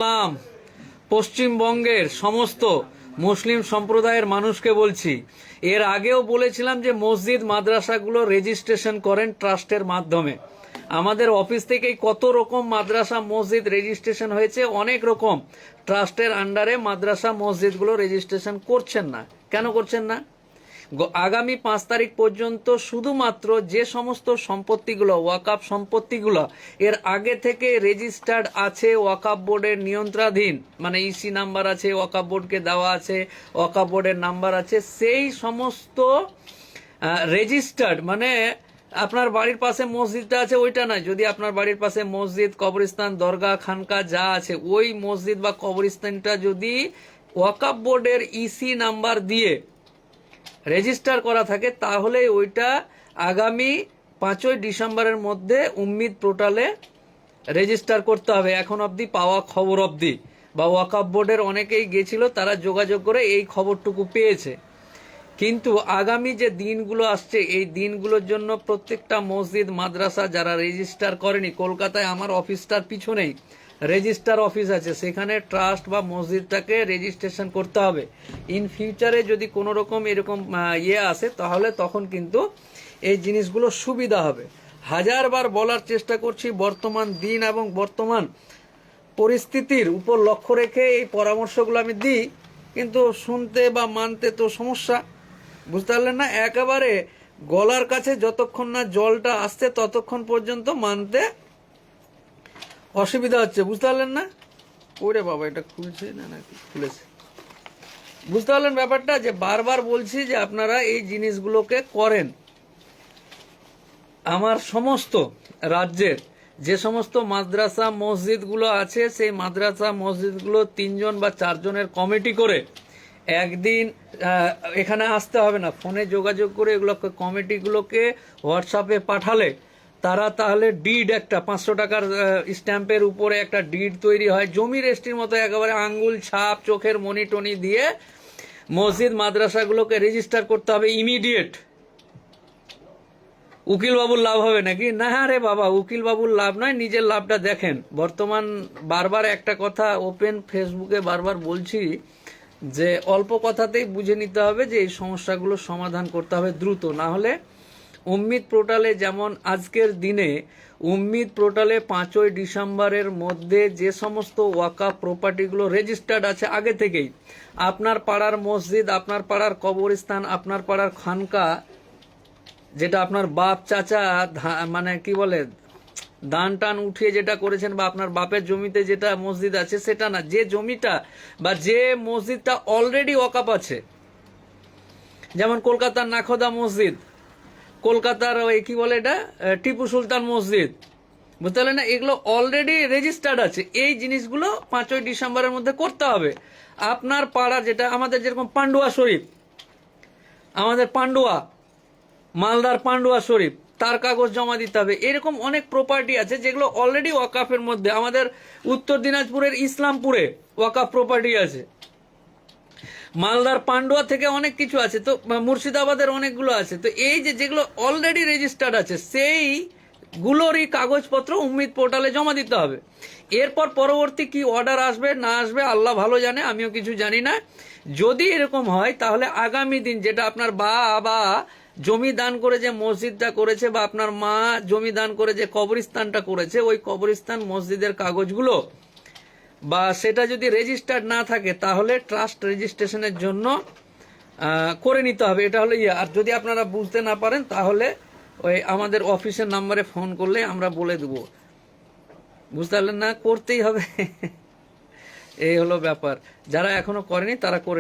সালাম। পশ্চিমবঙ্গের সমস্ত মুসলিম সম্প্রদায়ের মানুষকে বলছি, এর আগেও বলেছিলাম যে মসজিদ মাদ্রাসাগুলো রেজিস্ট্রেশন করেন ট্রাস্টের মাধ্যমে। আমাদের অফিস থেকেই কত রকম মাদ্রাসা মসজিদ রেজিস্ট্রেশন হয়েছে, অনেক রকম ট্রাস্টের আন্ডারে মাদ্রাসা মসজিদগুলো রেজিস্ট্রেশন করছেন না। কেন করছেন না? আগামী 5 তারিখ পর্যন্ত শুধুমাত্র যে সমস্ত সম্পত্তিগুলো ওয়াকাফ সম্পত্তিগুলো এর আগে থেকে রেজিস্টার্ড আছে, ওয়াকাফ বোর্ডের নিয়ন্ত্রণাধীন, মানে ইসি নাম্বার আছে, ওয়াকাফ বোর্ডকে দেওয়া আছে, ওয়াকাফ বোর্ডের নাম্বার আছে, সেই সমস্ত রেজিস্টার্ড, মানে আপনার বাড়ির পাশে মসজিদটা আছে ওইটা নয়, যদি আপনার বাড়ির পাশে মসজিদ, কবরস্থান, দরগা, খানকা যা আছে ওই মসজিদ বা কবরস্থানটা যদি ওয়াকাফ বোর্ডের ইসি নাম্বার দিয়ে রেজিস্টার করা থাকে তাহলে ওইটা আগামী 5ই ডিসেম্বরের মধ্যে উম্মিদ পোর্টালে রেজিস্টার করতে হবে। এখন অবধি পাওয়া খবর অবধি, বা ওয়াকাফ বোর্ডের অনেকেই গেছিল, তারা যোগাযোগ করে এই খবরটুকু পেয়েছে। কিন্তু আগামী যে দিনগুলো আসছে এই দিনগুলোর জন্য প্রত্যেকটা মসজিদ মাদ্রাসা যারা রেজিস্টার করেনি, কলকাতায় আমার অফিসটার পিছনেই রেজিস্টার অফিস আছে, সেখানে ট্রাস্ট বা মসজিদটাকে রেজিস্ট্রেশন করতে হবে। ইন ফিউচারে যদি কোনো রকম এরকম আসে তাহলে তখন কিন্তু এই জিনিসগুলো সুবিধা হবে। হাজারবার বলার চেষ্টা করছি, বর্তমান দিন এবং বর্তমান পরিস্থিতির উপর লক্ষ্য রেখে এই পরামর্শগুলো আমি দিই, কিন্তু শুনতে বা মানতে তো সমস্যা, বুঝতে পারলেন না? একেবারে গলার কাছে যতক্ষণ না জলটা আসছে ততক্ষণ পর্যন্ত মানতে অসুবিধা হচ্ছে, বুঝতে পারলেন না? ওরে বাবা, এটা খুলছে না নাকি খুলেছে? বুঝতে পারলেন ব্যাপারটা? যে বারবার বলছি যে আপনারা এই জিনিসগুলোকে করেন। আমার সমস্ত রাজ্যের যে সমস্ত মাদ্রাসা মসজিদগুলো আছে সেই মাদ্রাসা মসজিদগুলো 3 জন বা 4 জনের কমিটি করে একদিন এখানে আসতে হবে না, ফোনে যোগাযোগ করে এগুলোকে কমিটিগুলোকে হোয়াটসঅ্যাপে পাঠালে তারা তাহলে ডিড, একটা 500 টাকার স্ট্যাম্পের উপরে একটা ডিড তৈরি হয়, জমি রেজিস্ট্রির মতো, একেবারে আঙ্গুল ছাপ, চোখের মনি টনি দিয়ে মসজিদ মাদ্রাসাগুলোকে রেজিস্টার করতে হবে ইমিডিয়েট। উকিল বাবুর লাভ হবে নাকি? না রে বাবা, উকিল বাবুর লাভ নয়, নিজের লাভটা দেখেন। বর্তমান বারবার একটা কথা ওপেন ফেসবুকে বারবার বলছি যে অল্প কথাতেই বুঝে নিতে হবে যে এই সমস্যাগুলো সমাধান করতে হবে দ্রুত, না হলে উম্মিদ পোর্টালে, যেমন আজকের দিনে উম্মিদ পোর্টালে 5ই ডিসেম্বরের মধ্যে যে সমস্ত ওয়াকাফ প্রপার্টিগুলো রেজিস্টার্ড আছে আগে থেকেই, আপনার পাড়ার মসজিদ, আপনার পাড়ার কবরস্থান, আপনার পাড়ার খানকা, যেটা আপনার বাপ চাচা মানে কি বলে দান টান উঠিয়ে যেটা করেছেন, বা আপনার বাপের জমিতে যেটা মসজিদ আছে সেটা না, যে জমিটা বা যে মসজিদটা অলরেডি ওয়াকাফ আছে, যেমন কলকাতার নাখোদা মসজিদ, কলকাতার ওই কি বলে এটা টিপু সুলতান মসজিদ, বুঝতে পারলেন না? এগুলো অলরেডি রেজিস্টার্ড আছে। এই জিনিসগুলো 5ই ডিসেম্বরের মধ্যে করতে হবে। আপনার পাড়া, যেটা আমাদের যেরকম পান্ডুয়া শরীফ, আমাদের পান্ডুয়া, মালদার পান্ডুয়া শরীফ, তার কাগজ জমা দিতে হবে। এরকম অনেক প্রপার্টি আছে যেগুলো অলরেডি ওয়াকাফের মধ্যে। আমাদের উত্তর দিনাজপুরের ইসলামপুরে ওয়াকাফ প্রপার্টি আছে, মালদার পান্ডুয়া থেকে অনেক কিছু আছে, তো মুর্শিদাবাদের অনেকগুলো আছে। তো এই যে যেগুলো অলরেডি রেজিস্টার্ড আছে সেইগুলোরই কাগজপত্র উম্মিদ পোর্টালে জমা দিতে হবে। এরপর পরবর্তী কি অর্ডার আসবে না আসবে আল্লাহ ভালো জানে, আমিও কিছু জানি না। যদি এরকম হয় তাহলে আগামী দিন, যেটা আপনার বাবা জমি দান করে যে মসজিদটা করেছে, বা আপনার মা জমি দান করে যে কবরস্থানটা করেছে, ওই কবরস্থান মসজিদের কাগজগুলো বা সেটা যদি রেজিস্টার্ড না থাকে তাহলে ট্রাস্ট রেজিস্ট্রেশনের জন্য করে নিতে হবে। এটা হলো আর যদি আপনারা বুঝতে না পারেন তাহলে ওই আমাদের অফিসের নাম্বারে ফোন করলে আমরা বলে দেবো, বুঝতে পারলেন না? করতেই হবে, এই হলো ব্যাপার। যারা এখনো করেনি তারা করে